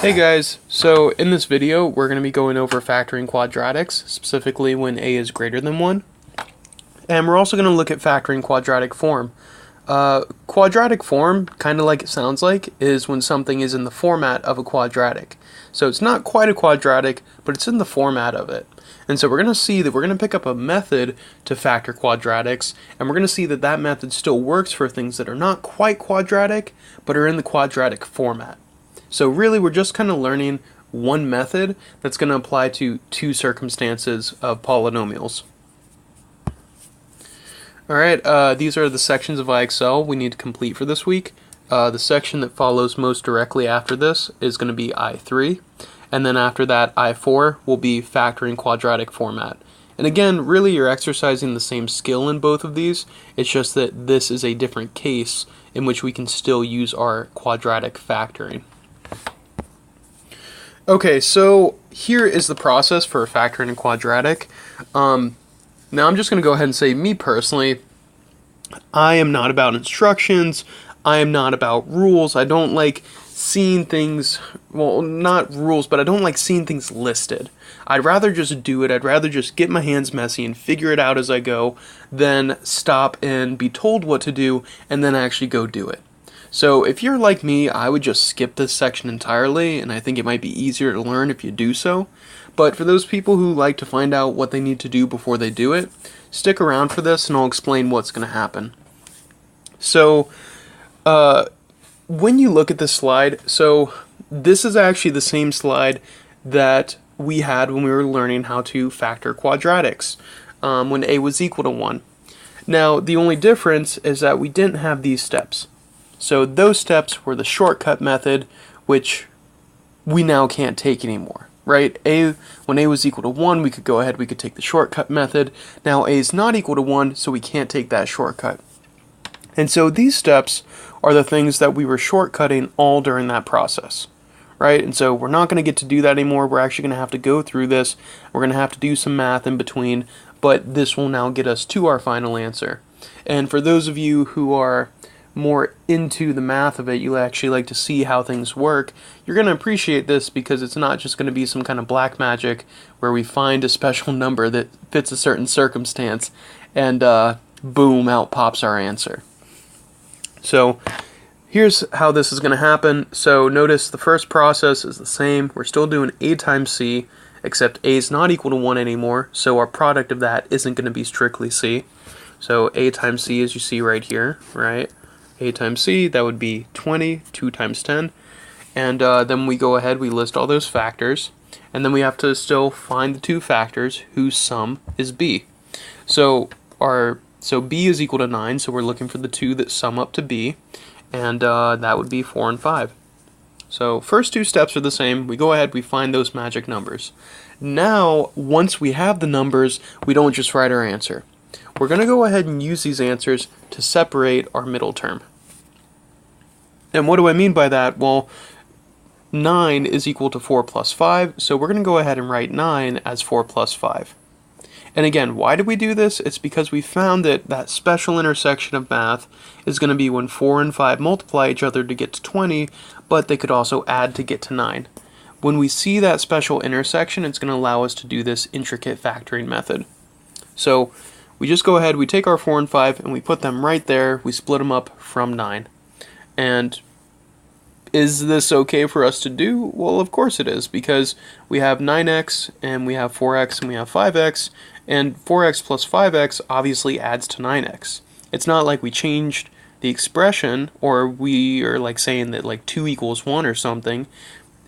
Hey guys, so in this video we're going to be going over factoring quadratics, specifically when a is greater than 1. And we're also going to look at factoring quadratic form. Quadratic form, kind of like it sounds like, is when something is in the format of a quadratic. So it's not quite a quadratic, but it's in the format of it. And so we're going to see that we're going to pick up a method to factor quadratics, and we're going to see that that method still works for things that are not quite quadratic, but are in the quadratic format. So really we're just kind of learning one method that's going to apply to two circumstances of polynomials. Alright, these are the sections of IXL we need to complete for this week. The section that follows most directly after this is going to be I3, and then after that I4 will be factoring quadratic format. And again, really you're exercising the same skill in both of these, it's just that this is a different case in which we can still use our quadratic factoring. Okay, so here is the process for factoring a quadratic. Now I'm just going to go ahead and say, me personally, I am not about instructions, I am not about rules, I don't like seeing things, well, not rules, but I don't like seeing things listed. I'd rather just do it, I'd rather just get my hands messy and figure it out as I go, than stop and be told what to do and then actually go do it. So if you're like me, I would just skip this section entirely, and I think it might be easier to learn if you do so. But for those people who like to find out what they need to do before they do it, stick around for this and I'll explain what's going to happen. So when you look at this slide, so this is actually the same slide that we had when we were learning how to factor quadratics, when a was equal to 1. Now the only difference is that we didn't have these steps. So those steps were the shortcut method, which we now can't take anymore, right? When a was equal to 1, we could go ahead, we could take the shortcut method. Now a is not equal to 1, so we can't take that shortcut. And so these steps are the things that we were shortcutting all during that process, right? And so we're not going to get to do that anymore. We're actually going to have to go through this. We're going to have to do some math in between, but this will now get us to our final answer. And for those of you who are more into the math of it, you actually like to see how things work, you're going to appreciate this because it's not just going to be some kind of black magic where we find a special number that fits a certain circumstance and boom, out pops our answer. So here's how this is going to happen. So notice the first process is the same. We're still doing a times c, except a is not equal to 1 anymore, so our product of that isn't going to be strictly c. So a times c, as you see right here, right? A times c, that would be 20, 2 times 10, and then we go ahead, we list all those factors, and then we have to still find the two factors whose sum is b. So b is equal to 9, so we're looking for the two that sum up to b, and that would be 4 and 5. So first two steps are the same, we go ahead, we find those magic numbers. Now, once we have the numbers, we don't just write our answer. We're going to go ahead and use these answers to separate our middle term. And what do I mean by that? Well, 9 is equal to 4 plus 5, so we're going to go ahead and write 9 as 4 plus 5. And again, why did we do this? It's because we found that that special intersection of math is going to be when 4 and 5 multiply each other to get to 20, but they could also add to get to 9. When we see that special intersection, it's going to allow us to do this intricate factoring method. So we just go ahead, we take our 4 and 5, and we put them right there, we split them up from 9. And is this okay for us to do? Well, of course it is, because we have 9x, and we have 4x, and we have 5x, and 4x plus 5x obviously adds to 9x. It's not like we changed the expression, or we are like saying that like 2 equals 1 or something.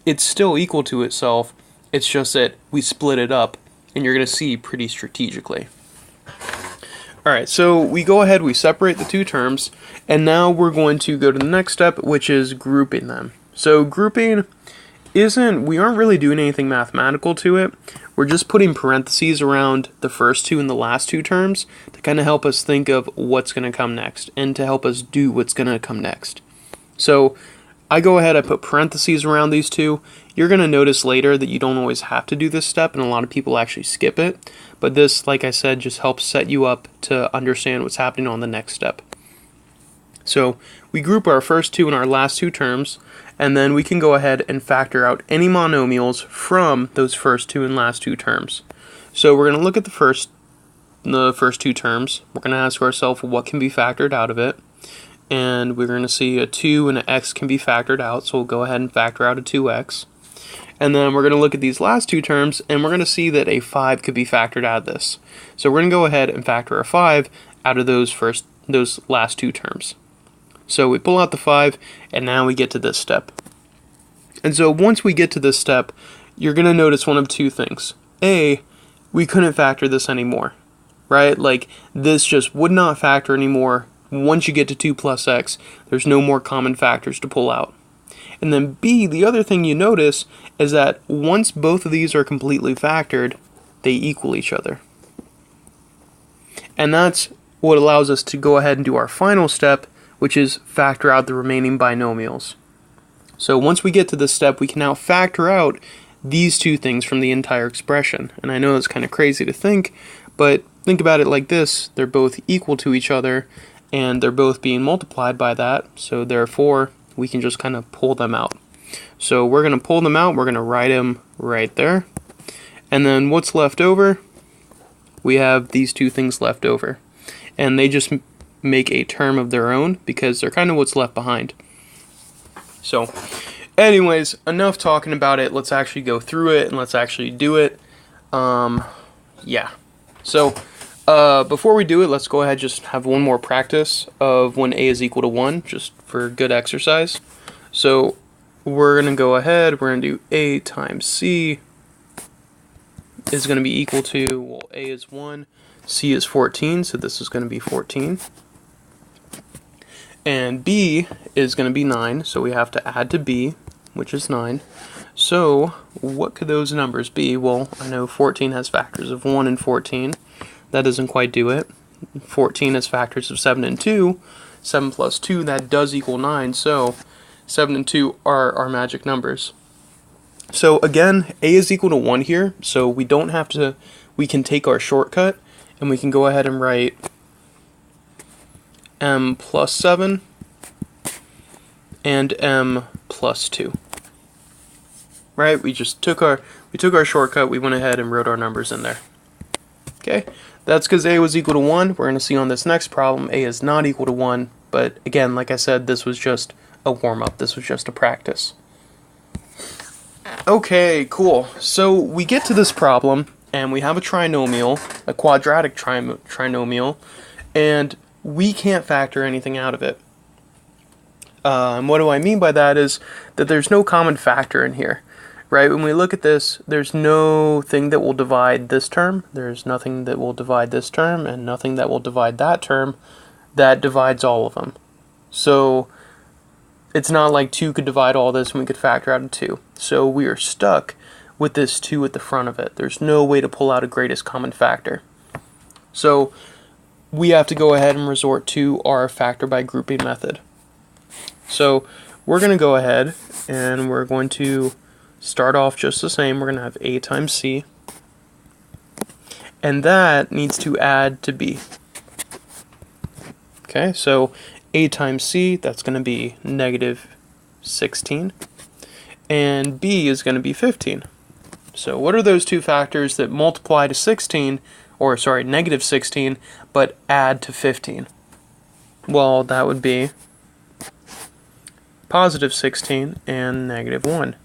It's still equal to itself, it's just that we split it up, and you're going to see pretty strategically. Alright, so we go ahead, we separate the two terms, and now we're going to go to the next step, which is grouping them. So grouping we aren't really doing anything mathematical to it, we're just putting parentheses around the first two and the last two terms to kind of help us think of what's going to come next, and to help us do what's going to come next. So I go ahead, I put parentheses around these two. You're going to notice later that you don't always have to do this step, and a lot of people actually skip it. But this, like I said, just helps set you up to understand what's happening on the next step. So we group our first two and our last two terms, And then we can go ahead and factor out any monomials from those first two and last two terms. So we're going to look at the first two terms. We're going to ask ourselves what can be factored out of it. And we're going to see a 2 and an x can be factored out, so we'll go ahead and factor out a 2x. And then we're going to look at these last two terms, and we're going to see that a 5 could be factored out of this. So we're going to go ahead and factor a 5 out of those last two terms. So we pull out the 5, and now we get to this step. And so once we get to this step, you're going to notice one of two things. A, we couldn't factor this anymore, right? Like, this just would not factor anymore. Once you get to 2 plus x, there's no more common factors to pull out. And then B, the other thing you notice is that once both of these are completely factored, they equal each other. And that's what allows us to go ahead and do our final step, which is factor out the remaining binomials. So once we get to this step, we can now factor out these two things from the entire expression. And I know it's kind of crazy to think, but think about it like this. They're both equal to each other, and they're both being multiplied by that, so therefore we can just kind of pull them out. So we're going to pull them out, we're going to write them right there. And then what's left over? We have these two things left over. And they just make a term of their own because they're kind of what's left behind. So anyways, enough talking about it. Let's actually go through it and let's actually do it. Yeah. So before we do it, let's go ahead and just have one more practice of when a is equal to 1, just for good exercise. So we're going to go ahead, we're going to do a times c is going to be equal to, well, a is 1, c is 14, so this is going to be 14. And b is going to be 9, so we have to add to b, which is 9. So what could those numbers be? Well, I know 14 has factors of 1 and 14. That doesn't quite do it. 14 has factors of 7 and 2. 7 plus 2, that does equal 9, so 7 and 2 are our magic numbers. So again, a is equal to 1 here, so we don't have to, we can take our shortcut, and we can go ahead and write m plus 7 and m plus 2. Right? We just took our shortcut, we went ahead and wrote our numbers in there. Okay? That's because a was equal to 1. We're going to see on this next problem a is not equal to 1, but again, like I said, this was just a warm-up. This was just a practice. Okay, cool. So we get to this problem, and we have a trinomial, a quadratic trinomial, and we can't factor anything out of it. And what do I mean by that is that there's no common factor in here. Right, when we look at this, there's no thing that will divide this term, there's nothing that will divide this term, and nothing that will divide that term that divides all of them. So it's not like 2 could divide all this and we could factor out a 2. So we are stuck with this 2 at the front of it. There's no way to pull out a greatest common factor. So we have to go ahead and resort to our factor by grouping method. So we're going to go ahead and we're going to start off just the same. We're going to have a times c, and that needs to add to b. Okay, so a times c, that's going to be negative 16, and b is going to be 15. So what are those two factors that multiply to 16, or sorry, negative 16, but add to 15? Well, that would be positive 16 and negative 1.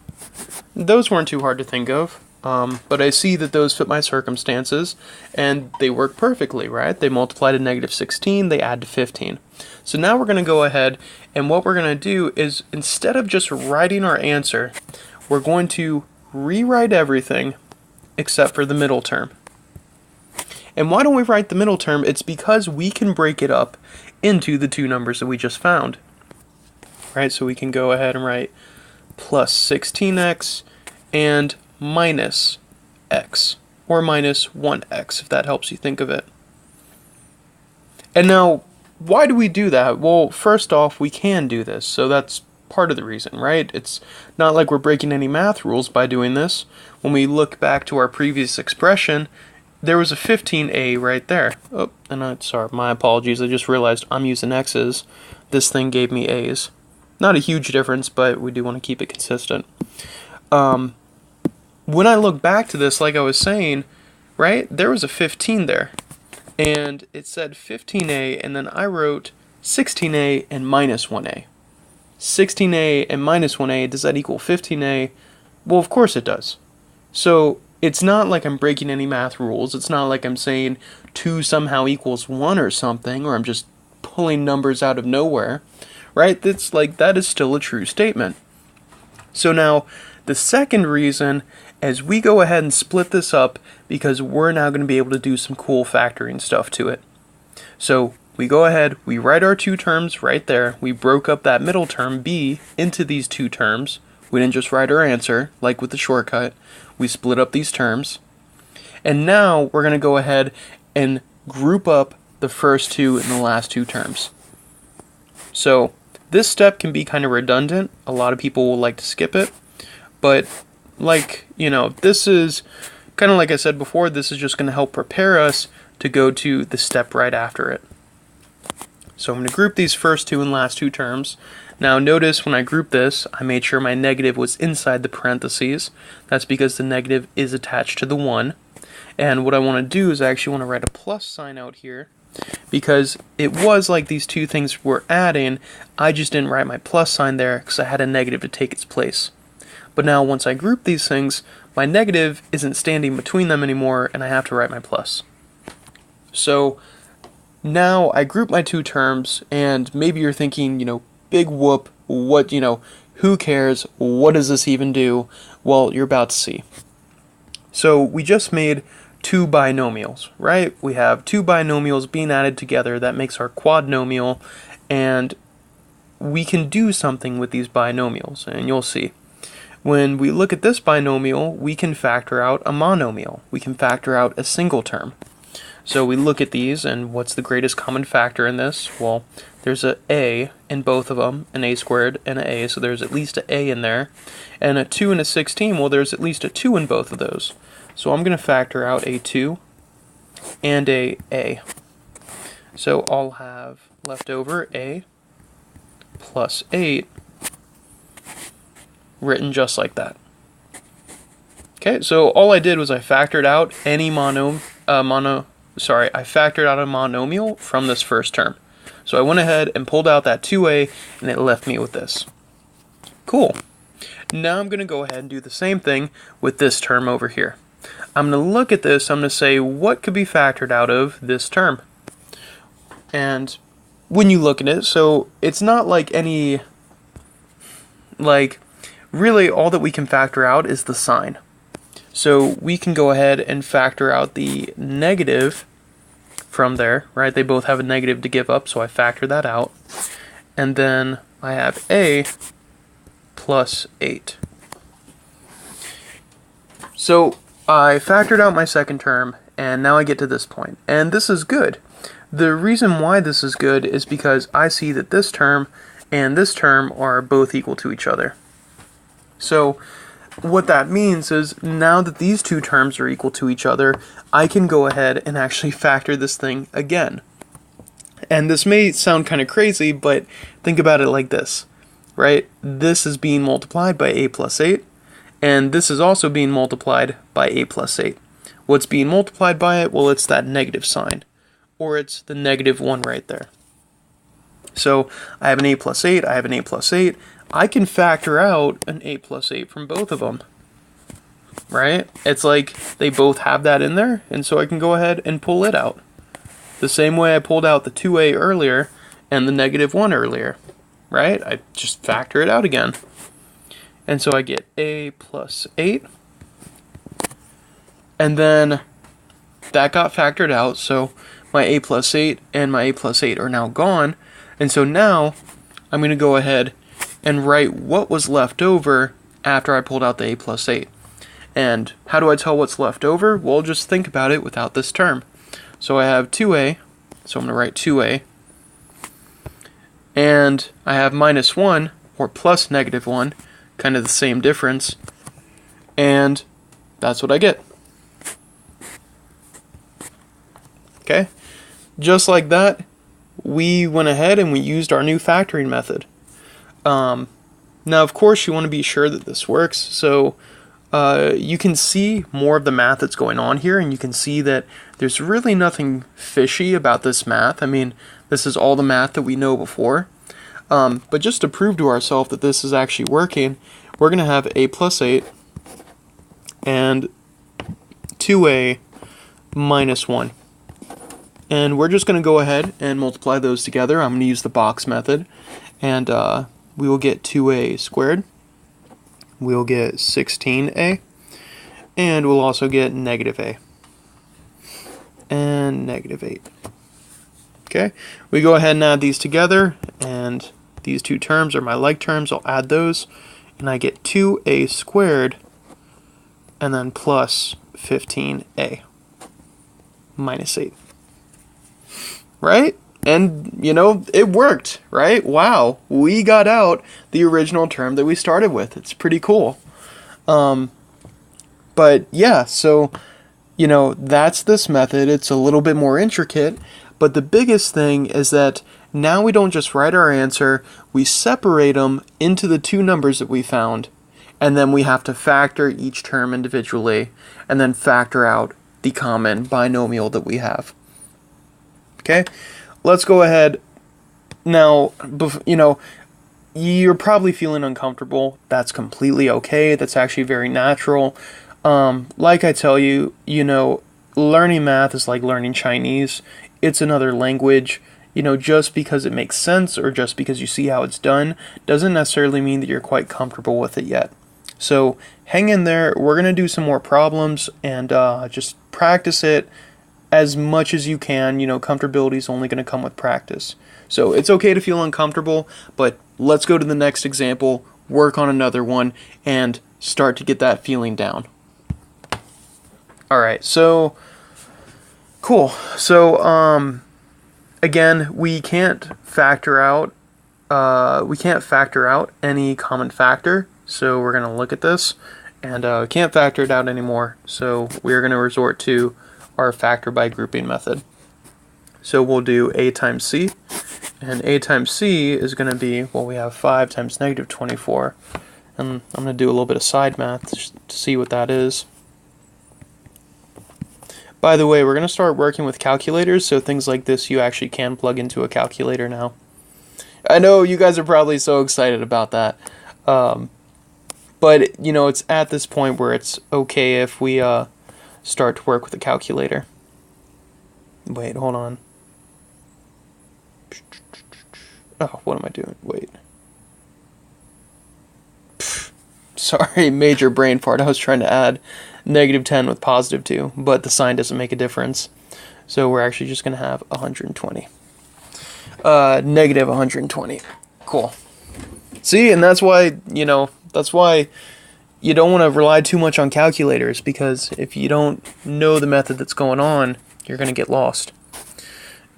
Those weren't too hard to think of, but I see that those fit my circumstances, and they work perfectly, right? They multiply to negative 16, they add to 15. So now we're going to go ahead, and what we're going to do is, instead of just writing our answer, we're going to rewrite everything except for the middle term. And why don't we write the middle term? It's because we can break it up into the two numbers that we just found. Right, so we can go ahead and write plus 16x and minus x, or minus 1x, if that helps you think of it. And now, why do we do that? Well, first off, we can do this, so that's part of the reason, right? It's not like we're breaking any math rules by doing this. When we look back to our previous expression, there was a 15a right there. Oh, and sorry, my apologies, I just realized I'm using x's. This thing gave me a's. Not a huge difference, but we do want to keep it consistent. When I look back to this, like I was saying, right, there was a 15 there. And it said 15a, and then I wrote 16a and minus 1a. 16a and minus 1a, does that equal 15a? Well, of course it does. So it's not like I'm breaking any math rules. It's not like I'm saying 2 somehow equals 1 or something, or I'm just pulling numbers out of nowhere, right? That's like, that is still a true statement. So now, the second reason is we go ahead and split this up because we're now going to be able to do some cool factoring stuff to it. So we go ahead, we write our 2 terms right there. We broke up that middle term, b, into these 2 terms. We didn't just write our answer, like with the shortcut. We split up these terms. And now we're going to go ahead and group up the first 2 and the last 2 terms. So this step can be kind of redundant. A lot of people will like to skip it. But like, you know, this is kind of like I said before, this is just going to help prepare us to go to the step right after it. So I'm going to group these first 2 and last 2 terms. Now notice when I group this, I made sure my negative was inside the parentheses. That's because the negative is attached to the 1. And what I want to do is I actually want to write a plus sign out here, because it was like these 2 things were adding. I just didn't write my plus sign there because I had a negative to take its place. But now once I group these things, my negative isn't standing between them anymore, and I have to write my plus. So now I group my 2 terms, and maybe you're thinking, you know, big whoop, what, you know, who cares? What does this even do? Well, you're about to see. So we just made 2 binomials, right? We have 2 binomials being added together. That makes our quadnomial, and we can do something with these binomials, and you'll see. When we look at this binomial, we can factor out a monomial. We can factor out a single term. So we look at these, and what's the greatest common factor in this? Well, there's an a in both of them, an a squared and an a, so there's at least an a in there. And a 2 and a 16, well, there's at least a 2 in both of those. So I'm going to factor out a 2 and a a. So I'll have left over a plus 8, written just like that. Okay, so all I did was I factored out any I factored out a monomial from this first term. So I went ahead and pulled out that 2a, and it left me with this. Cool. Now I'm going to go ahead and do the same thing with this term over here. I'm going to look at this, I'm going to say what could be factored out of this term. And when you look at it, so it's not like any, like, really all that we can factor out is the sign. So we can go ahead and factor out the negative from there, right? They both have a negative to give up, so I factor that out. And then I have a plus 8. So I factored out my second term, and now I get to this point. And this is good. The reason why this is good is because I see that this term and this term are both equal to each other. So what that means is now that these 2 terms are equal to each other, I can go ahead and actually factor this thing again. And this may sound kind of crazy, but think about it like this, right? This is being multiplied by a plus 8, and this is also being multiplied by a plus 8. What's being multiplied by it? Well, it's that negative sign, or it's the negative 1 right there. So I have an a plus 8, I have an a plus 8. I can factor out an a plus 8 from both of them, right? It's like they both have that in there, and so I can go ahead and pull it out. The same way I pulled out the 2a earlier and the negative 1 earlier, right? I just factor it out again. And so I get a plus 8, and then that got factored out, so my a plus 8 and my a plus 8 are now gone, and so now I'm going to go ahead and write what was left over after I pulled out the a plus 8. And how do I tell what's left over? Well, just think about it without this term. So I have 2a, so I'm going to write 2a. And I have minus 1, or plus negative 1, kind of the same difference. And that's what I get. Okay? Just like that, we went ahead and we used our new factoring method. Now, of course, you want to be sure that this works, so you can see more of the math that's going on here, and you can see that there's really nothing fishy about this math. I mean, this is all the math that we know before. But just to prove to ourselves that this is actually working, we're going to have a plus 8 and 2a minus 1. And we're just going to go ahead and multiply those together. I'm going to use the box method, and we will get 2a squared. We'll get 16a, and we'll also get negative a, and negative 8. Okay, we go ahead and add these together, and these two terms are my like terms. I'll add those, and I get 2a squared, and then plus 15a minus 8. Right? And, you know, it worked, right? Wow, we got out the original term that we started with. It's pretty cool. But yeah, so, you know, that's this method. It's a little bit more intricate, but the biggest thing is that now we don't just write our answer, we separate them into the two numbers that we found, and then we have to factor each term individually, and then factor out the common binomial that we have. Okay? Let's go ahead. Now, you know, you're probably feeling uncomfortable. That's completely okay. That's actually very natural. Like I tell you, you know, learning math is like learning Chinese. It's another language. You know, just because it makes sense or just because you see how it's done doesn't necessarily mean that you're quite comfortable with it yet. So hang in there. We're going to do some more problems and just practice it as much as you can. You know, comfortability is only going to come with practice. So it's okay to feel uncomfortable, but let's go to the next example, work on another one, and start to get that feeling down. Alright, so cool. So again, we can't factor out any common factor. So we're going to look at this and can't factor it out anymore. So we're going to resort to our factor by grouping method. So we'll do a times c, and a times c is going to be, well, we have 5 times negative 24, and I'm going to do a little bit of side math just to see what that is. By the way, we're going to start working with calculators, so things like this you actually can plug into a calculator now. I know you guys are probably so excited about that, but you know, it's at this point where it's okay if we start to work with a calculator. Wait, hold on. Oh, what am I doing? Wait. Sorry, major brain fart. I was trying to add negative 10 with positive 2, but the sign doesn't make a difference. So we're actually just going to have 120. Negative 120. Cool. See, and that's why, you know, that's why you don't want to rely too much on calculators, because if you don't know the method that's going on, you're going to get lost.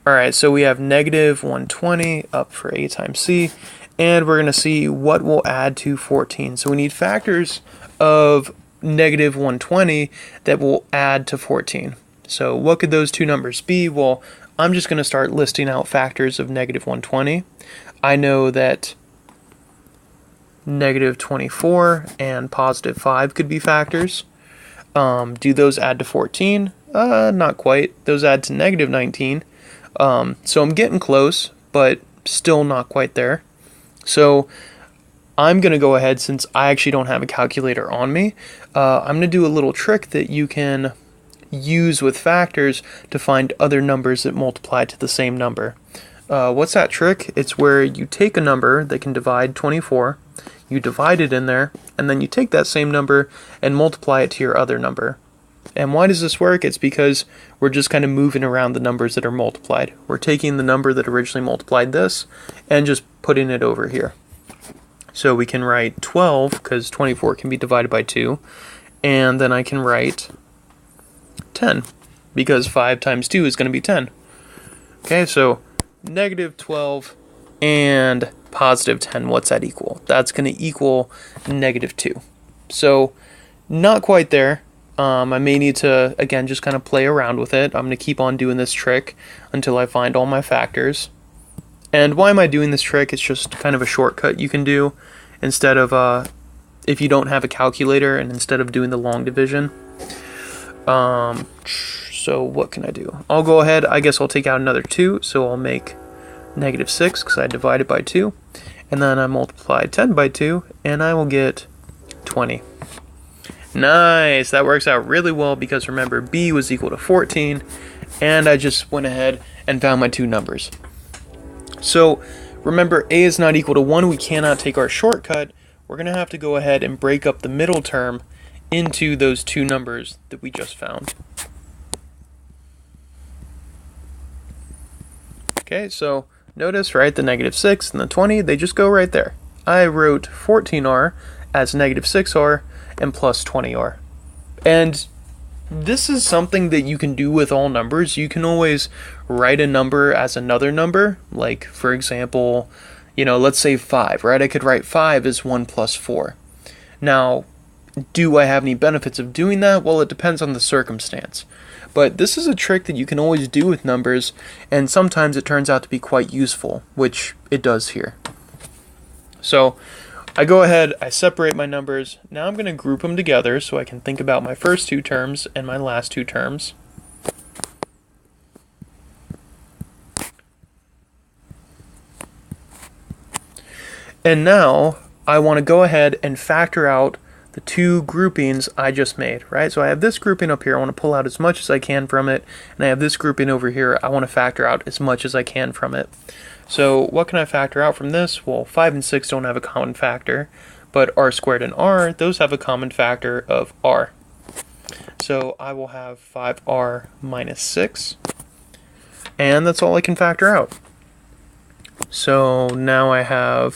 Alright, so we have negative 120 up for a times c, and we're going to see what will add to 14. So we need factors of negative 120 that will add to 14. So what could those two numbers be? Well, I'm just going to start listing out factors of negative 120. I know that negative 24 and positive 5 could be factors. Do those add to 14? Not quite. Those add to negative 19. So I'm getting close, but still not quite there. So I'm going to go ahead, since I actually don't have a calculator on me, I'm going to do a little trick that you can use with factors to find other numbers that multiply to the same number. What's that trick? It's where you take a number that can divide 24, you divide it in there, and then you take that same number and multiply it to your other number. And why does this work? It's because we're just kind of moving around the numbers that are multiplied. We're taking the number that originally multiplied this and just putting it over here. So we can write 12, because 24 can be divided by 2, and then I can write 10, because 5 times 2 is going to be 10. Okay, so negative 12 and positive 10, what's that equal? That's going to equal negative 2. So not quite there. I may need to, again, just kind of play around with it. I'm going to keep on doing this trick until I find all my factors. And why am I doing this trick? It's just kind of a shortcut you can do instead of, if you don't have a calculator and instead of doing the long division. So what can I do? I'll go ahead, I guess I'll take out another 2, so I'll make -6 because I divided by 2. And then I multiply 10 by 2, and I will get 20. Nice, that works out really well because remember, b was equal to 14, and I just went ahead and found my two numbers. So remember, a is not equal to 1, we cannot take our shortcut. We're going to have to go ahead and break up the middle term into those two numbers that we just found. Okay, so notice, right, the -6 and the 20, they just go right there. I wrote 14r as -6r and plus 20r. And this is something that you can do with all numbers. You can always write a number as another number. Like, for example, you know, let's say 5, right? I could write 5 as 1 plus 4. Now, do I have any benefits of doing that? Well, it depends on the circumstance. But this is a trick that you can always do with numbers, and sometimes it turns out to be quite useful, which it does here. So I go ahead, I separate my numbers. Now I'm going to group them together so I can think about my first two terms and my last two terms. And now I want to go ahead and factor out the two groupings I just made, right? So I have this grouping up here, I want to pull out as much as I can from it, and I have this grouping over here, I want to factor out as much as I can from it. So what can I factor out from this? Well, 5 and 6 don't have a common factor, but r squared and r, those have a common factor of r. So I will have 5r minus 6, and that's all I can factor out. So now I'm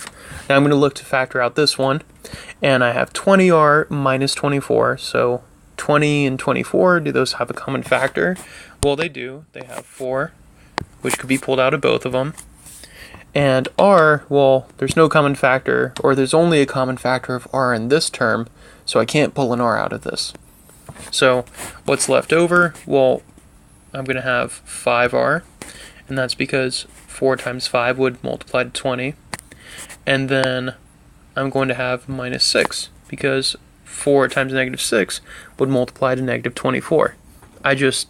going to look to factor out this one, and I have 20r minus 24, so 20 and 24, do those have a common factor? Well, they do. They have 4, which could be pulled out of both of them. And r, well, there's no common factor, or there's only a common factor of r in this term, so I can't pull an r out of this. So what's left over? Well, I'm going to have 5r, and that's because 4 times 5 would multiply to 20. And then I'm going to have minus 6, because 4 times -6 would multiply to -24. I just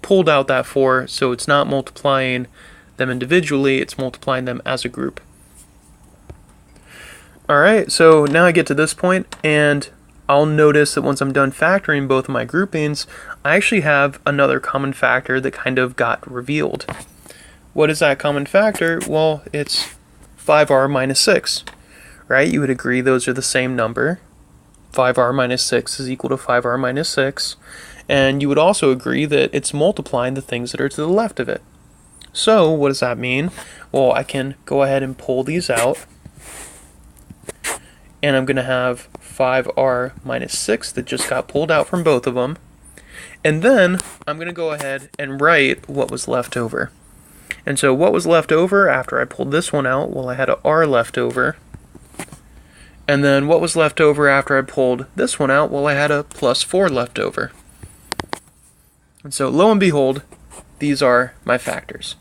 pulled out that 4, so it's not multiplying them individually, it's multiplying them as a group. Alright, so now I get to this point, and I'll notice that once I'm done factoring both of my groupings, I actually have another common factor that kind of got revealed. What is that common factor? Well, it's 5r minus 6, right? You would agree those are the same number. 5r minus 6 is equal to 5r minus 6, and you would also agree that it's multiplying the things that are to the left of it. So, what does that mean? Well, I can go ahead and pull these out, and I'm going to have 5r minus 6 that just got pulled out from both of them, and then I'm going to go ahead and write what was left over. And so what was left over after I pulled this one out? Well, I had a r left over. And then what was left over after I pulled this one out? Well, I had a plus 4 left over. And so lo and behold, these are my factors.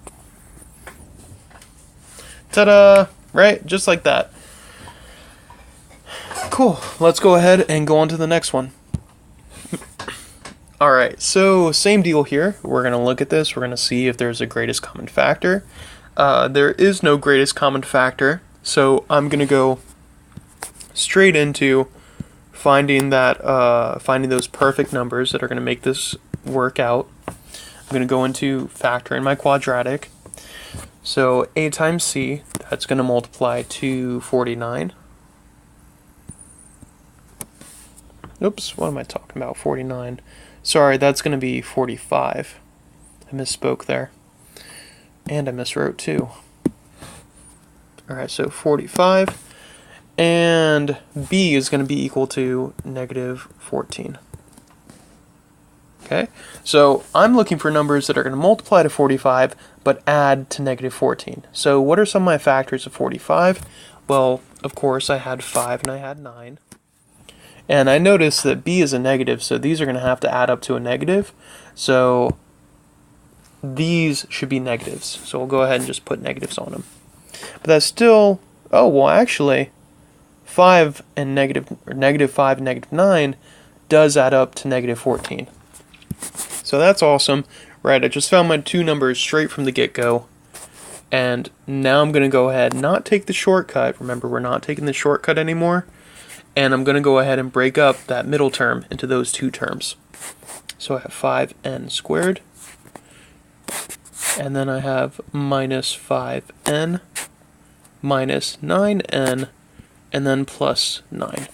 Ta-da! Right? Just like that. Cool. Let's go ahead and go on to the next one. Alright, so same deal here. We're going to look at this. We're going to see if there's a greatest common factor. There is no greatest common factor, so I'm going to go straight into finding those perfect numbers that are going to make this work out. I'm going to go into factoring my quadratic. So a times c, that's going to multiply to 49. Oops, what am I talking about? 49. Sorry, that's going to be 45. I misspoke there. And I miswrote too. Alright, so 45. And b is going to be equal to -14. Okay, so I'm looking for numbers that are going to multiply to 45, but add to -14. So what are some of my factors of 45? Well, of course, I had 5 and I had 9. And I noticed that b is a negative, so these are going to have to add up to a negative. So these should be negatives. So we'll go ahead and just put negatives on them. But that's still, oh, well, actually, 5 and negative 5 and negative 9 does add up to negative 14. So that's awesome. Right, I just found my two numbers straight from the get-go. And now I'm going to go ahead and not take the shortcut. Remember, we're not taking the shortcut anymore. And I'm going to go ahead and break up that middle term into those two terms. So I have 5n squared. And then I have minus 5n minus 9n and then plus 9.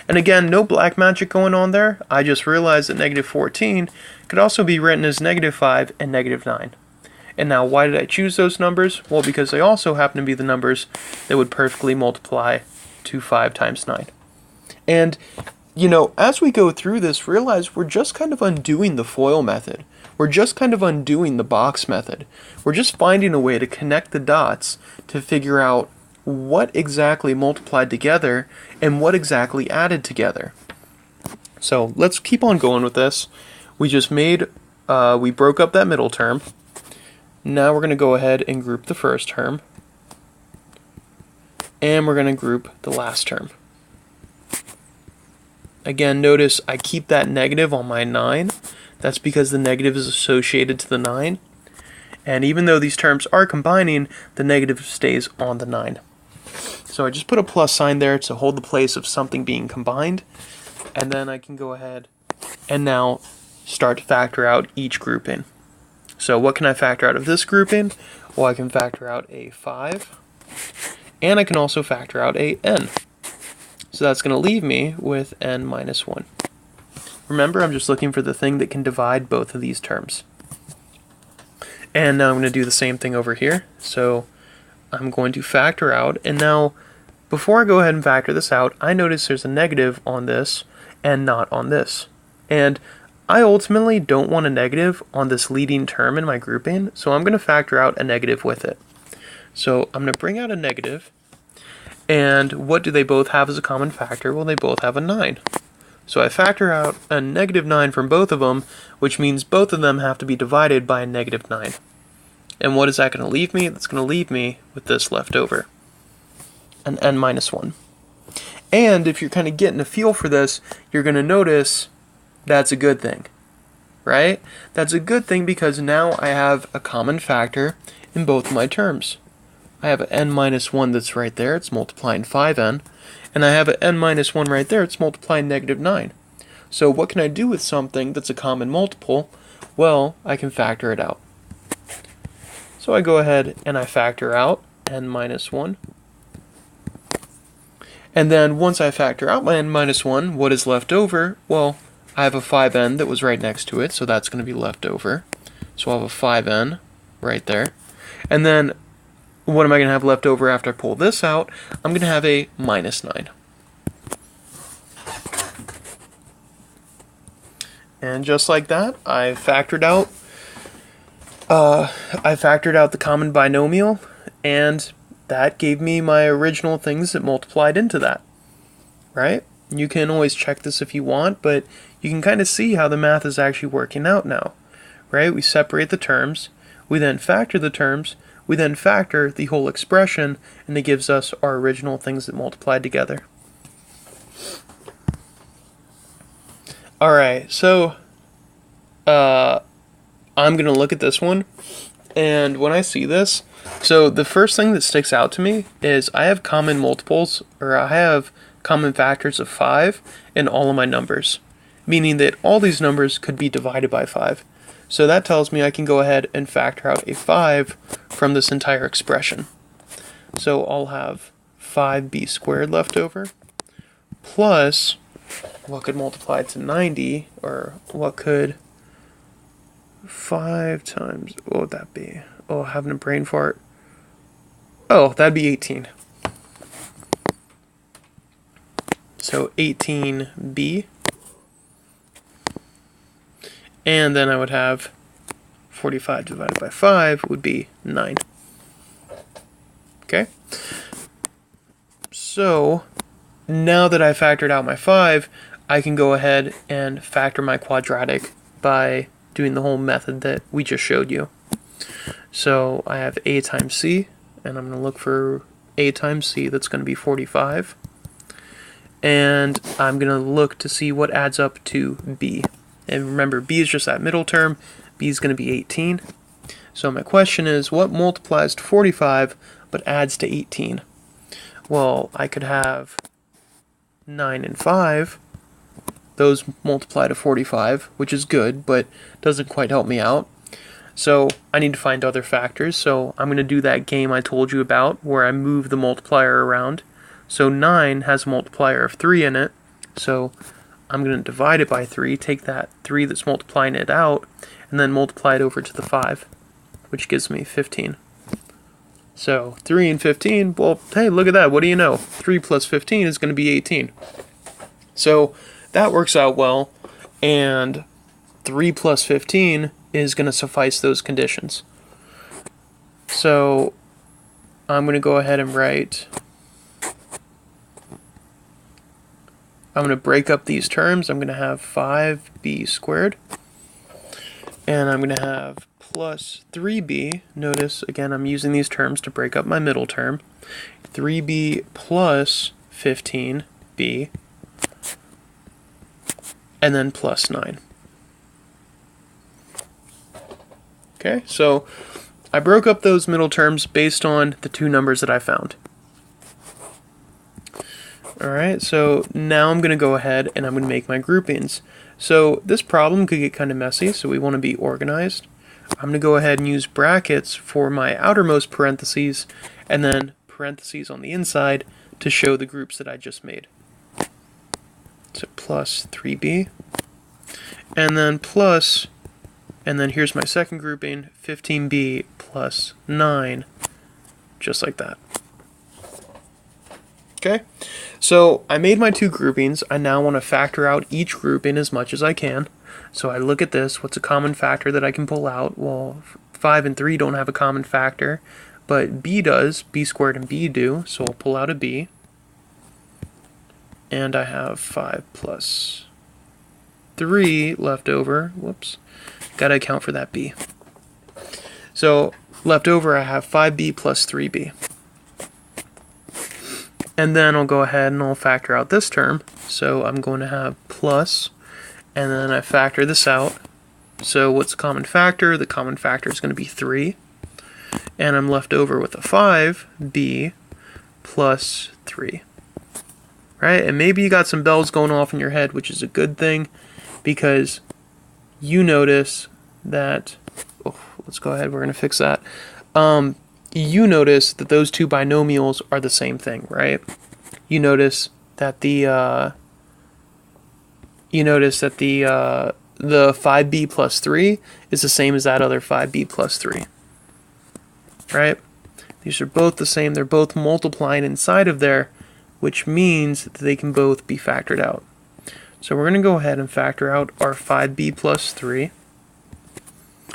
And again, no black magic going on there. I just realized that negative 14 could also be written as negative 5 and negative 9. And now, why did I choose those numbers? Well, because they also happen to be the numbers that would perfectly multiply to 5 times 9. And, you know, as we go through this, realize we're just kind of undoing the FOIL method. We're just kind of undoing the box method. We're just finding a way to connect the dots to figure out what exactly multiplied together and what exactly added together. So let's keep on going with this. We just made, we broke up that middle term. Now we're going to go ahead and group the first term. And we're going to group the last term. Again, notice I keep that negative on my 9. That's because the negative is associated to the 9. And even though these terms are combining, the negative stays on the 9. So I just put a plus sign there to hold the place of something being combined. And then I can go ahead and now start to factor out each grouping. So what can I factor out of this grouping? Well, I can factor out a 5. And I can also factor out a n. So that's going to leave me with n minus 1. Remember, I'm just looking for the thing that can divide both of these terms. And now I'm going to do the same thing over here. So I'm going to factor out, and now before I go ahead and factor this out, I notice there's a negative on this and not on this. And I ultimately don't want a negative on this leading term in my grouping, so I'm going to factor out a negative with it. So I'm going to bring out a negative, and what do they both have as a common factor? Well, they both have a 9. So I factor out a negative 9 from both of them, which means both of them have to be divided by a negative 9. And what is that going to leave me? That's going to leave me with this left over, an n minus 1. And if you're kind of getting a feel for this, you're going to notice that's a good thing, right? That's a good thing because now I have a common factor in both of my terms. I have an n minus 1 that's right there, it's multiplying 5n, and I have an n minus 1 right there, it's multiplying negative 9. So what can I do with something that's a common multiple? Well, I can factor it out. So I go ahead and I factor out n minus 1. And then once I factor out my n minus 1, what is left over? Well, I have a 5n that was right next to it, so that's going to be left over. So I'll have a 5n right there. And then what am I going to have left over after I pull this out? I'm going to have a minus 9. And just like that, I factored out the common binomial, and that gave me my original things that multiplied into that, right? You can always check this if you want, but you can kind of see how the math is actually working out now, right? We separate the terms, we then factor the terms, we then factor the whole expression, and it gives us our original things that multiplied together. Alright, so I'm going to look at this one, and when I see this, so the first thing that sticks out to me is I have common multiples, or I have common factors of 5 in all of my numbers, meaning that all these numbers could be divided by 5. So that tells me I can go ahead and factor out a 5 from this entire expression. So I'll have 5b squared left over, plus what could multiply to 90, or what could 5 times, what would that be? Oh, having a brain fart. Oh, that'd be 18. So 18b. And then I would have 45 divided by 5 would be 9. Okay? So now that I factored out my 5, I can go ahead and factor my quadratic by doing the whole method that we just showed you. So I have a times c, and I'm going to look for A times C, that's going to be 45. And I'm going to look to see what adds up to B. And remember, B is just that middle term. B is going to be 18. So my question is, what multiplies to 45 but adds to 18? Well, I could have 9 and 5. Those multiply to 45, which is good, but doesn't quite help me out. So I need to find other factors. So I'm going to do that game I told you about where I move the multiplier around. So 9 has a multiplier of 3 in it. So I'm going to divide it by 3, take that 3 that's multiplying it out, and then multiply it over to the 5, which gives me 15. So 3 and 15, well, hey, look at that. What do you know? 3 plus 15 is going to be 18. So that works out well, and 3 plus 15 is going to suffice those conditions. So I'm going to go ahead and write, I'm going to break up these terms. I'm going to have 5b squared, and I'm going to have plus 3b. Notice, again, I'm using these terms to break up my middle term. 3b plus 15b, and then plus 9. Okay, so I broke up those middle terms based on the two numbers that I found. Alright, so now I'm going to go ahead and I'm going to make my groupings. So this problem could get kind of messy, so we want to be organized. I'm going to go ahead and use brackets for my outermost parentheses, and then parentheses on the inside to show the groups that I just made. So plus 3b, and then plus, and then here's my second grouping, 15b plus 9, just like that. Okay, so I made my two groupings. I now want to factor out each grouping as much as I can. So I look at this, what's a common factor that I can pull out? Well, 5 and 3 don't have a common factor, but b does, b squared and b do, so I'll pull out a b. And I have 5 plus 3 left over. Whoops, gotta account for that b. So left over I have 5b plus 3b. And then I'll go ahead and I'll factor out this term. So I'm going to have plus, and then I factor this out. So what's the common factor? The common factor is going to be 3. And I'm left over with a 5b plus 3. Right? And maybe you got some bells going off in your head, which is a good thing, because you notice that, oh, let's go ahead, we're going to fix that. You notice that those two binomials are the same thing, right? You notice that the 5b plus 3 is the same as that other 5b plus 3, right? These are both the same. They're both multiplying inside of there, which means that they can both be factored out. So we're going to go ahead and factor out our 5b plus 3.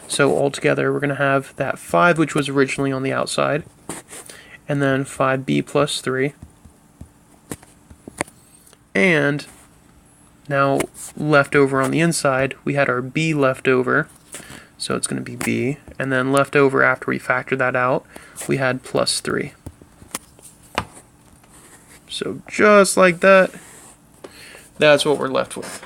So altogether, we're going to have that 5, which was originally on the outside, and then 5b plus 3. And now left over on the inside, we had our b left over, so it's going to be b. And then left over after we factor that out, we had plus 3. So just like that, that's what we're left with.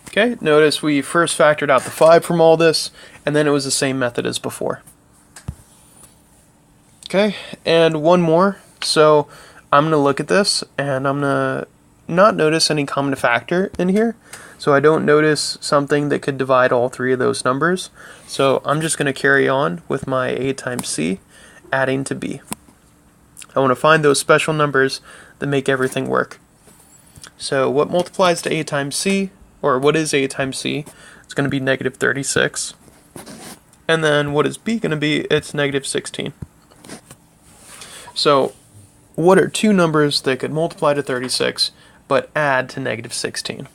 Okay, notice we first factored out the 5 from all this, and then it was the same method as before. Okay, and one more. So I'm going to look at this, and I'm going to not notice any common factor in here. So I don't notice something that could divide all three of those numbers. So I'm just going to carry on with my a times c, adding to b. I want to find those special numbers that make everything work. So what multiplies to a times c? Or what is a times c? It's going to be negative 36. And then what is b going to be? It's negative 16. So what are two numbers that could multiply to 36 but add to negative 16?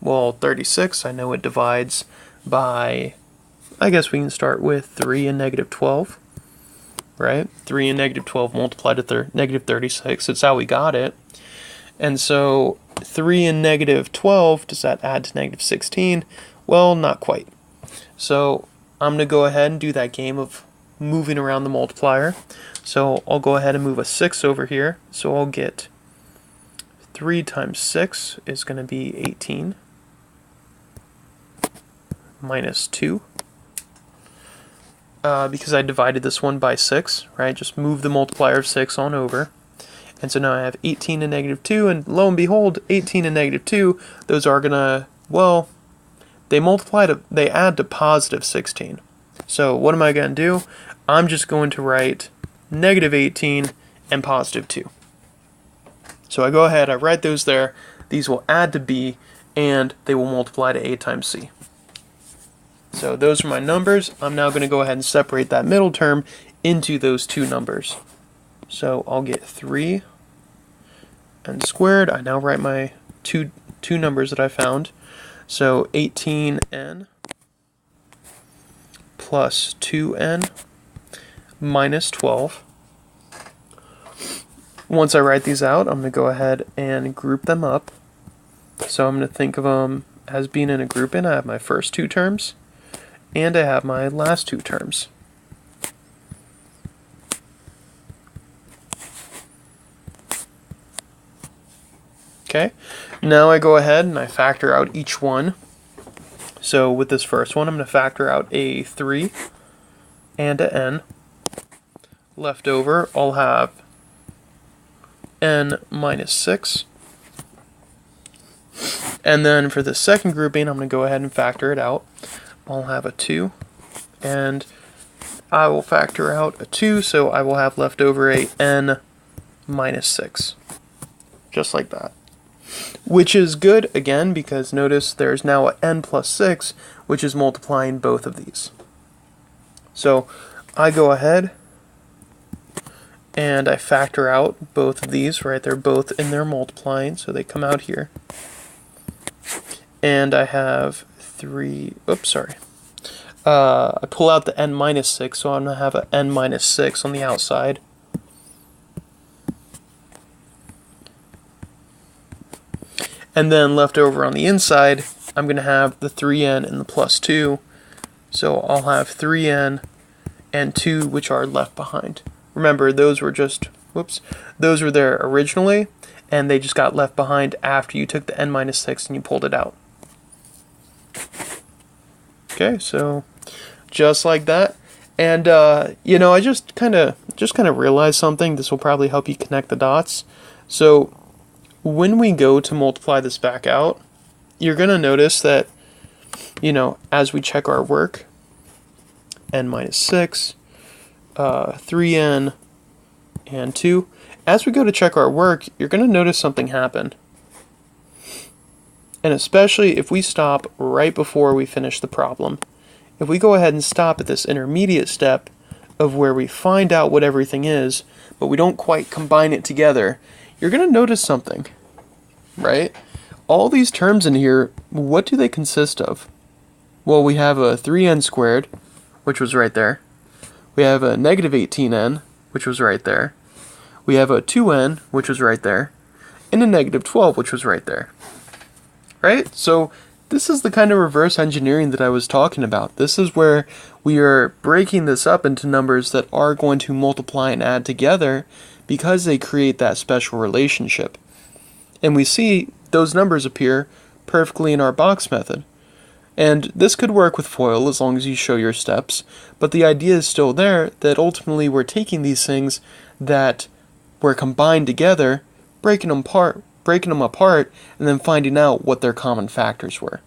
Well, 36, I know it divides by, I guess we can start with 3 and negative 12. Right? 3 and negative 12 multiplied to negative 36. That's how we got it. And so 3 and negative 12, does that add to negative 16? Well, not quite. So I'm going to go ahead and do that game of moving around the multiplier. So I'll go ahead and move a 6 over here. So I'll get 3 times 6 is going to be 18 minus 2. Because I divided this one by 6, right? Just move the multiplier of 6 on over. And so now I have 18 and negative 2, and lo and behold, 18 and negative 2, those are going to, well, they add to positive 16. So what am I going to do? I'm just going to write negative 18 and positive 2. So I go ahead, I write those there. These will add to b, and they will multiply to a times c. So those are my numbers. I'm now going to go ahead and separate that middle term into those two numbers. So I'll get 3 n squared. I now write my two numbers that I found. So 18n plus 2n minus 12. Once I write these out, I'm going to go ahead and group them up. So I'm going to think of them as being in a grouping. I have my first two terms, and I have my last two terms. Okay, now I go ahead and I factor out each one. So with this first one, I'm going to factor out a 3 and a n. Left over, I'll have n minus 6. And then for the second grouping, I'm going to go ahead and factor it out. I'll have a 2, and I will factor out a 2, so I will have left over a n minus 6. Just like that. Which is good, again, because notice there's now a n plus 6, which is multiplying both of these. So I go ahead and I factor out both of these, right? They're both in there multiplying, so they come out here. And I have 3, oops, sorry. I pull out the n minus 6, so I'm going to have an n minus 6 on the outside. And then left over on the inside, I'm going to have the 3n and the plus 2. So I'll have 3n and 2, which are left behind. Remember, those were just, whoops, those were there originally, and they just got left behind after you took the n minus 6 and you pulled it out. Okay, so just like that. And, you know, I just kind of realized something. This will probably help you connect the dots. So when we go to multiply this back out, you're going to notice that, you know, as we check our work, n minus 6, 3n, and 2, as we go to check our work, you're going to notice something happen. And especially if we stop right before we finish the problem. If we go ahead and stop at this intermediate step of where we find out what everything is, but we don't quite combine it together, you're going to notice something, right? All these terms in here, what do they consist of? Well, we have a 3n squared, which was right there. We have a negative 18n, which was right there. We have a 2n, which was right there. And a negative 12, which was right there. Right? So this is the kind of reverse engineering that I was talking about. This is where we are breaking this up into numbers that are going to multiply and add together because they create that special relationship. And we see those numbers appear perfectly in our box method. And this could work with FOIL as long as you show your steps, but the idea is still there that ultimately we're taking these things that were combined together, breaking them apart, and then finding out what their common factors were.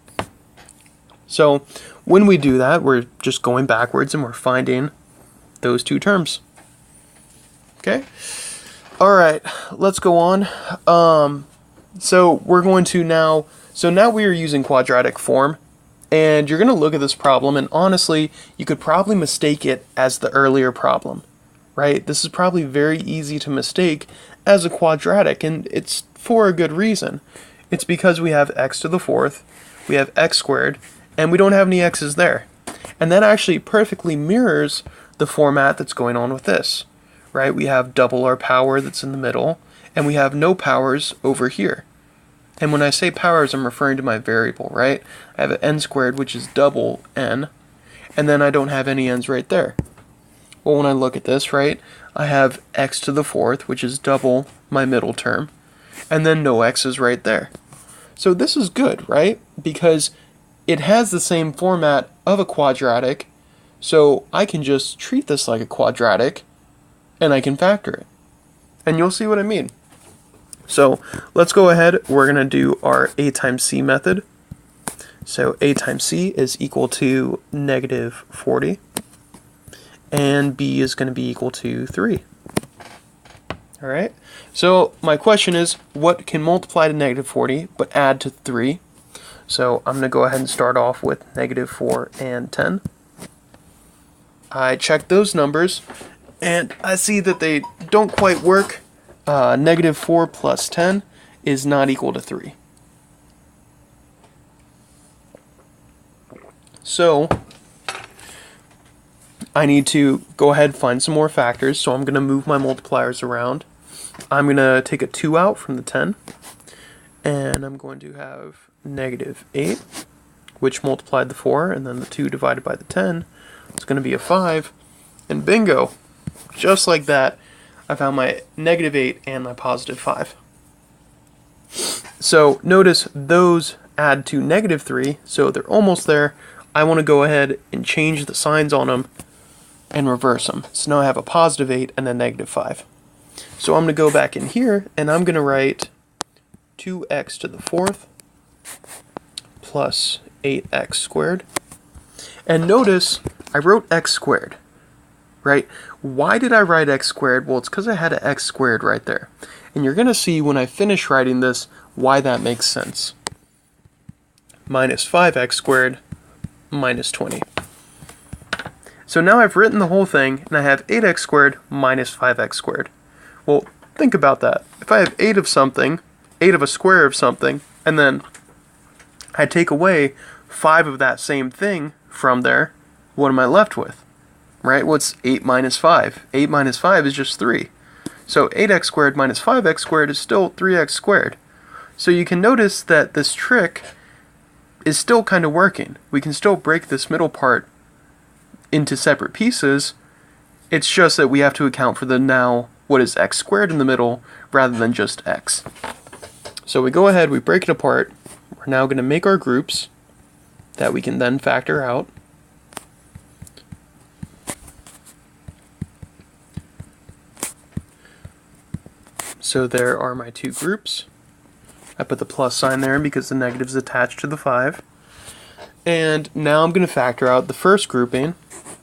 So when we do that, we're just going backwards and we're finding those two terms. Okay? Alright, let's go on. So we're going to now we are using quadratic form, and you're going to look at this problem, and honestly, you could probably mistake it as the earlier problem, right? This is probably very easy to mistake as a quadratic, and it's for a good reason. It's because we have x to the fourth, we have x squared, and we don't have any x's there. And that actually perfectly mirrors the format that's going on with this, right? We have double our power that's in the middle, and we have no powers over here. And when I say powers, I'm referring to my variable, right? I have an n squared, which is double n, and then I don't have any n's right there. Well, when I look at this, right, I have x to the fourth, which is double my middle term, and then no x's right there. So this is good, right? Because it has the same format of a quadratic, so I can just treat this like a quadratic, and I can factor it. And you'll see what I mean. So let's go ahead, we're going to do our a times c method. So a times c is equal to negative 40, and b is going to be equal to 3. Alright, so my question is, what can multiply to negative 40 but add to 3? So I'm going to go ahead and start off with negative 4 and 10. I checked those numbers, and I see that they don't quite work. Negative 4 plus 10 is not equal to 3. So I need to go ahead and find some more factors, so I'm going to move my multipliers around. I'm going to take a 2 out from the 10, and I'm going to have negative 8, which multiplied the 4, and then the 2 divided by the 10 is going to be a 5, and bingo! Just like that, I found my negative 8 and my positive 5. So notice those add to negative 3, so they're almost there. I want to go ahead and change the signs on them and reverse them. So now I have a positive 8 and a negative 5. So I'm going to go back in here, and I'm going to write 2x to the fourth plus 8x squared. And notice I wrote x squared, right? Why did I write x squared? Well, it's because I had an x squared right there. And you're going to see when I finish writing this why that makes sense. Minus 5x squared minus 20. So now I've written the whole thing, and I have 8x squared minus 5x squared. Well, think about that. If I have 8 of something, 8 of a square of something, and then I take away 5 of that same thing from there, what am I left with? Right? What's 8 minus 5? 8 minus 5 is just 3. So 8x squared minus 5x squared is still 3x squared. So you can notice that this trick is still kind of working. We can still break this middle part into separate pieces. It's just that we have to account for the now what is x squared in the middle rather than just x. So we go ahead, we break it apart. We're now going to make our groups that we can then factor out. So there are my two groups. I put the plus sign there because the negative is attached to the 5. And now I'm going to factor out the first grouping.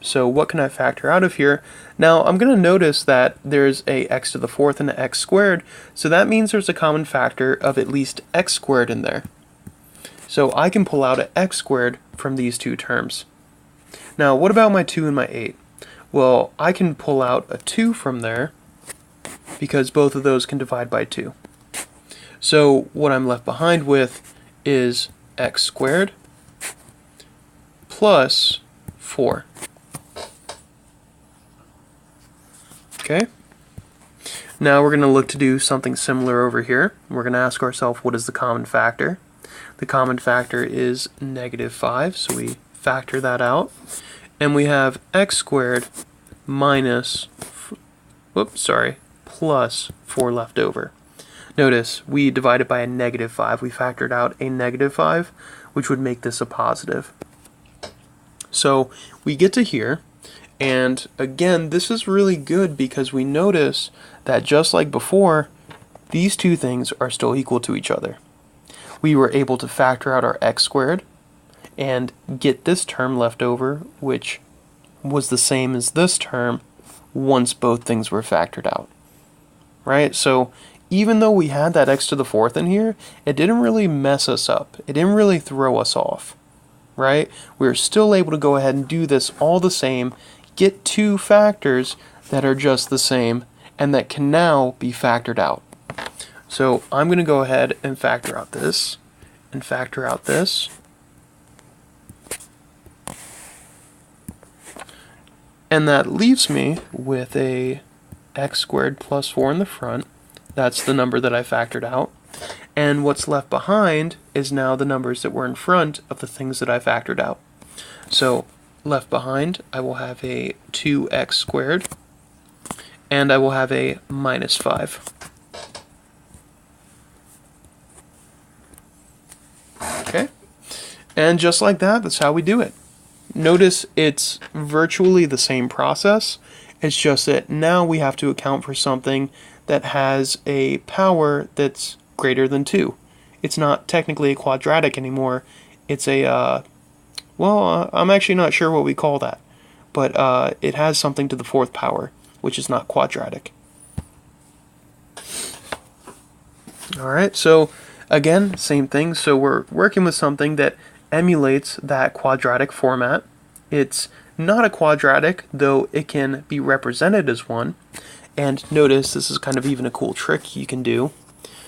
So what can I factor out of here? Now I'm going to notice that there's a x to the fourth and an x squared. So that means there's a common factor of at least x squared in there. So I can pull out an x squared from these two terms. Now what about my 2 and my 8? Well, I can pull out a 2 from there because both of those can divide by 2. So what I'm left behind with is x squared plus 4. Okay. Now we're going to look to do something similar over here. We're going to ask ourselves, what is the common factor? The common factor is negative 5, so we factor that out. And we have x squared minus, plus 4 left over. Notice, we divided by a negative 5. We factored out a negative 5, which would make this a positive. So we get to here, and again, this is really good because we notice that just like before, these two things are still equal to each other. We were able to factor out our x squared and get this term left over, which was the same as this term once both things were factored out. Right? So even though we had that x to the fourth in here, it didn't really mess us up. It didn't really throw us off. Right? We were still able to go ahead and do this all the same, get two factors that are just the same and that can now be factored out. So I'm going to go ahead and factor out this and factor out this. And that leaves me with a x squared plus 4 in the front. That's the number that I factored out. And what's left behind is now the numbers that were in front of the things that I factored out. So left behind, I will have a 2x squared, and I will have a minus 5. Okay, and just like that, that's how we do it. Notice it's virtually the same process. It's just that now we have to account for something that has a power that's greater than 2. It's not technically a quadratic anymore. It's a, I'm actually not sure what we call that. But it has something to the 4th power, which is not quadratic. Alright, so again, same thing. So we're working with something that emulates that quadratic format. It's not a quadratic, though it can be represented as one. And notice this is kind of even a cool trick you can do.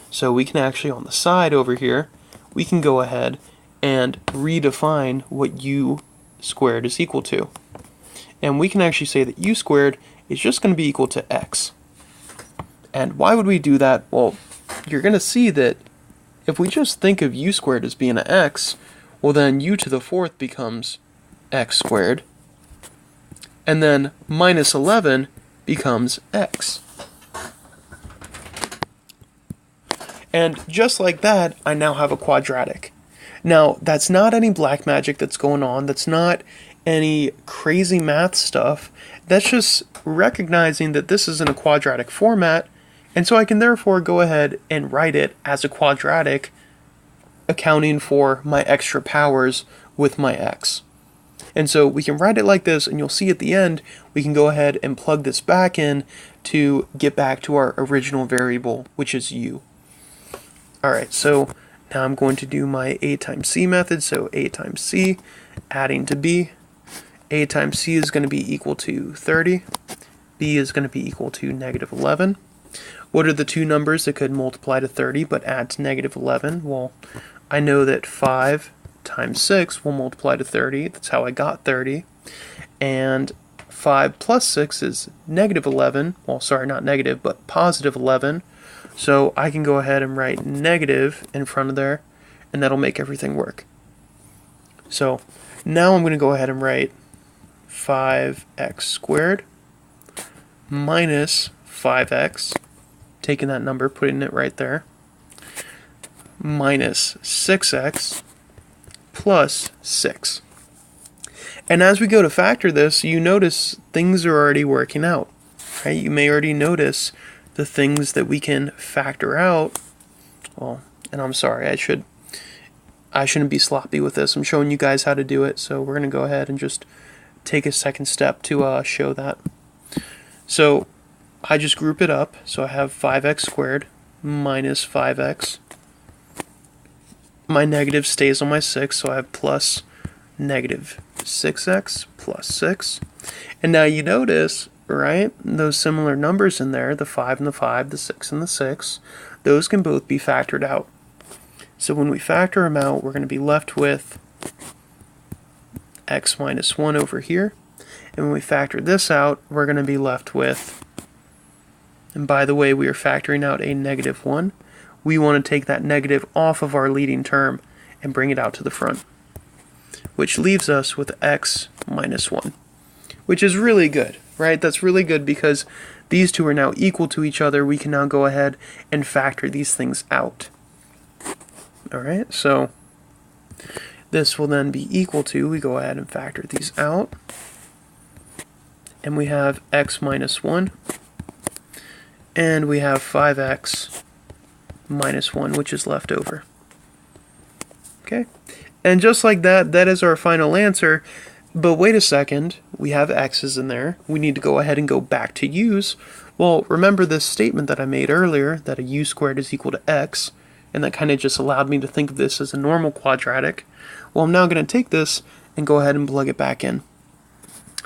So we can actually, on the side over here, we can go ahead and redefine what u squared is equal to. And we can actually say that u squared is just going to be equal to x. And why would we do that? Well, you're going to see that if we just think of u squared as being an x, well then u to the 4th becomes x squared. And then minus 11 becomes x. And just like that, I now have a quadratic. Now, that's not any black magic that's going on. That's not any crazy math stuff. That's just recognizing that this is in a quadratic format, and so I can therefore go ahead and write it as a quadratic, accounting for my extra powers with my x. And so we can write it like this, and you'll see at the end, we can go ahead and plug this back in to get back to our original variable, which is u. Alright, so now I'm going to do my a times c method, so a times c, adding to b. A times c is going to be equal to 30. B is going to be equal to negative 11. What are the two numbers that could multiply to 30 but add to negative 11? Well, I know that 5 times 6 will multiply to 30. That's how I got 30. And 5 plus 6 is negative 11. Well, sorry, not negative, but positive 11. So I can go ahead and write negative in front of there, and that'll make everything work. So now I'm going to go ahead and write 5x squared minus 5x, taking that number, putting it right there, minus 6x plus 6. And as we go to factor this, you notice things are already working out. Right? You may already notice the things that we can factor out. Well, and I'm sorry, I shouldn't be sloppy with this. I'm showing you guys how to do it, so we're going to go ahead and just take a second step to show that. So I just group it up, so I have 5x squared minus 5x. My negative stays on my 6, so I have plus negative 6x plus 6. And now you notice, right, those similar numbers in there, the 5 and the 5, the 6 and the 6, those can both be factored out. So when we factor them out, we're going to be left with x minus 1 over here. And when we factor this out, we're going to be left with, and by the way, we are factoring out a negative 1. We want to take that negative off of our leading term and bring it out to the front, which leaves us with x minus 1, which is really good, right? That's really good because these two are now equal to each other. We can now go ahead and factor these things out. Alright, so this will then be equal to, we go ahead and factor these out, and we have x minus 1, and we have 5x minus 1, which is left over. Okay, and just like that, that is our final answer. But wait a second, we have x's in there. We need to go ahead and go back to u's. Well, remember this statement that I made earlier, that a u squared is equal to x, and that kind of just allowed me to think of this as a normal quadratic. Well, I'm now going to take this and go ahead and plug it back in.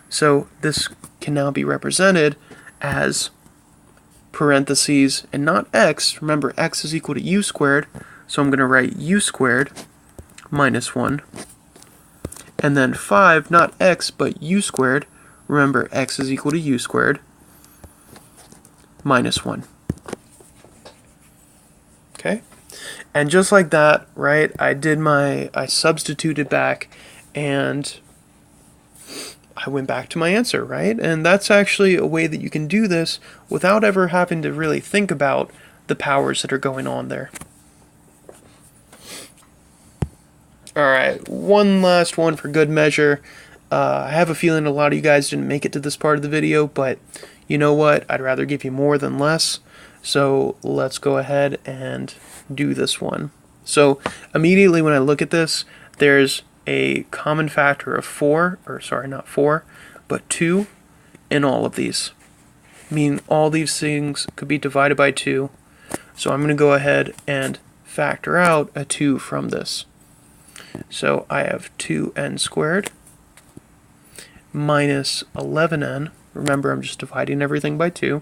So this can now be represented as parentheses and not x. Remember, x is equal to u squared, so I'm going to write u squared minus 1. And then 5, not x, but u squared. Remember, x is equal to u squared minus 1. Okay? And just like that, right, I substituted back, and I went back to my answer, right? And that's actually a way that you can do this without ever having to really think about the powers that are going on there. Alright, one last one for good measure. I have a feeling a lot of you guys didn't make it to this part of the video, but you know what? I'd rather give you more than less. So let's go ahead and do this one. So immediately when I look at this, there's a common factor of 4, or sorry, not 4, but 2 in all of these. Meaning all these things could be divided by 2. So I'm going to go ahead and factor out a 2 from this. So I have 2n squared minus 11n. Remember, I'm just dividing everything by 2.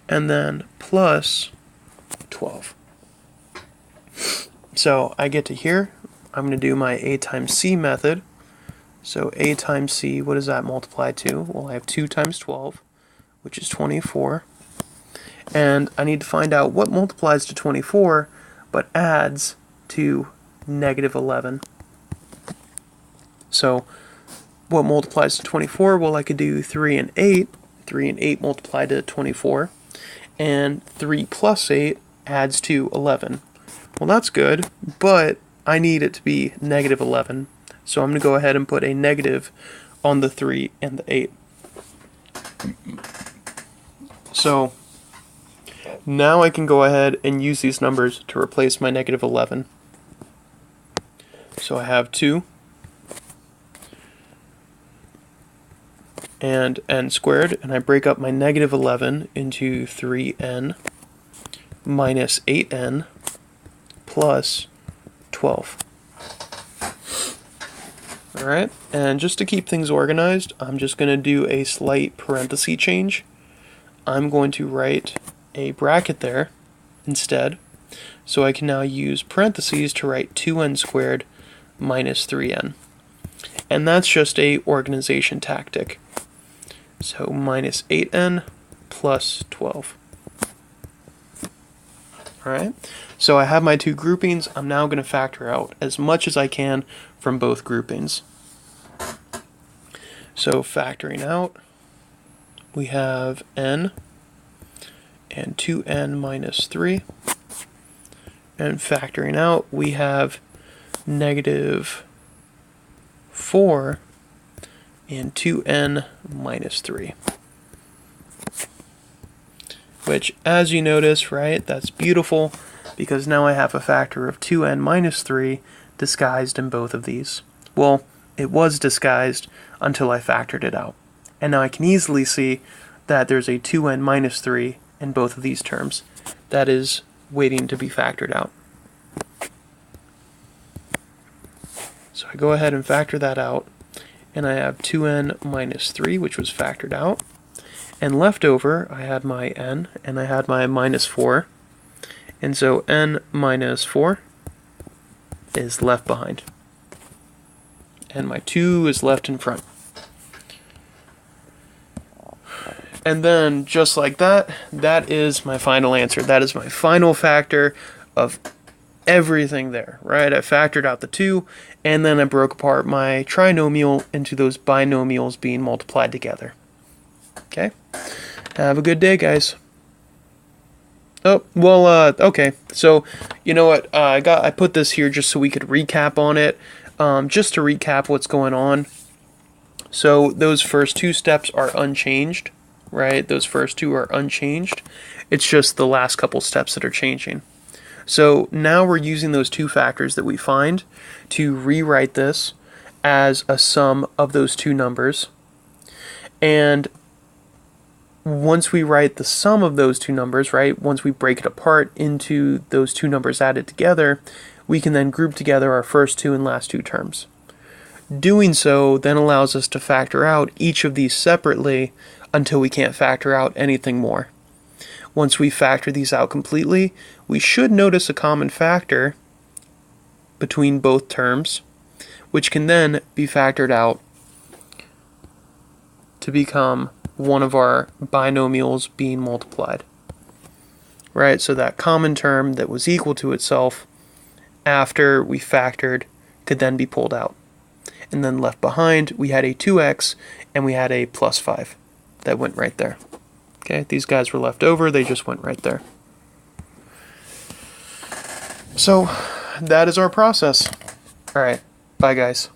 And then plus 12. So I get to here. I'm going to do my a times c method. So a times c, what does that multiply to? Well, I have 2 times 12, which is 24. And I need to find out what multiplies to 24, but adds to negative 11. So what multiplies to 24? Well, I could do 3 and 8. 3 and 8 multiply to 24. And 3 plus 8 adds to 11. Well, that's good, but I need it to be negative 11. So I'm going to go ahead and put a negative on the 3 and the 8. So now I can go ahead and use these numbers to replace my negative 11. So I have 2 and n squared, and I break up my negative 11 into 3n minus 8n plus 12. Alright, and just to keep things organized, I'm just going to do a slight parenthesis change. I'm going to write a bracket there instead, so I can now use parentheses to write 2n squared minus 3n. And that's just a organization tactic. So minus 8n plus 12. Alright, so I have my two groupings. I'm now going to factor out as much as I can from both groupings. So factoring out, we have n and 2n minus 3. And factoring out, we have negative 4 and 2n minus 3. Which, as you notice, right, that's beautiful, because now I have a factor of 2n minus 3 disguised in both of these. Well, it was disguised until I factored it out. And now I can easily see that there's a 2n minus 3 in both of these terms. That is waiting to be factored out. So I go ahead and factor that out, and I have 2n minus 3, which was factored out. And left over, I had my n, and I had my minus 4. And so n minus 4 is left behind. And my 2 is left in front. And then, just like that, that is my final answer. That is my final factor of everything there, right? I factored out the 2, and then I broke apart my trinomial into those binomials being multiplied together. Okay? Have a good day, guys. Oh, well, okay. So, you know what? I put this here just so we could recap on it. Just to recap what's going on. So, those first 2 steps are unchanged, right? Those first 2 are unchanged. It's just the last couple steps that are changing. So, now we're using those 2 factors that we find to rewrite this as a sum of those 2 numbers. And once we write the sum of those 2 numbers, right, once we break it apart into those 2 numbers added together, we can then group together our first 2 and last 2 terms. Doing so then allows us to factor out each of these separately until we can't factor out anything more. Once we factor these out completely, we should notice a common factor between both terms, which can then be factored out to become one of our binomials being multiplied. Right, so that common term that was equal to itself after we factored could then be pulled out. and then left behind we had a 2x and we had a plus 5 that went right there. Okay, these guys were left over, they just went right there. So that is our process. Alright, bye guys.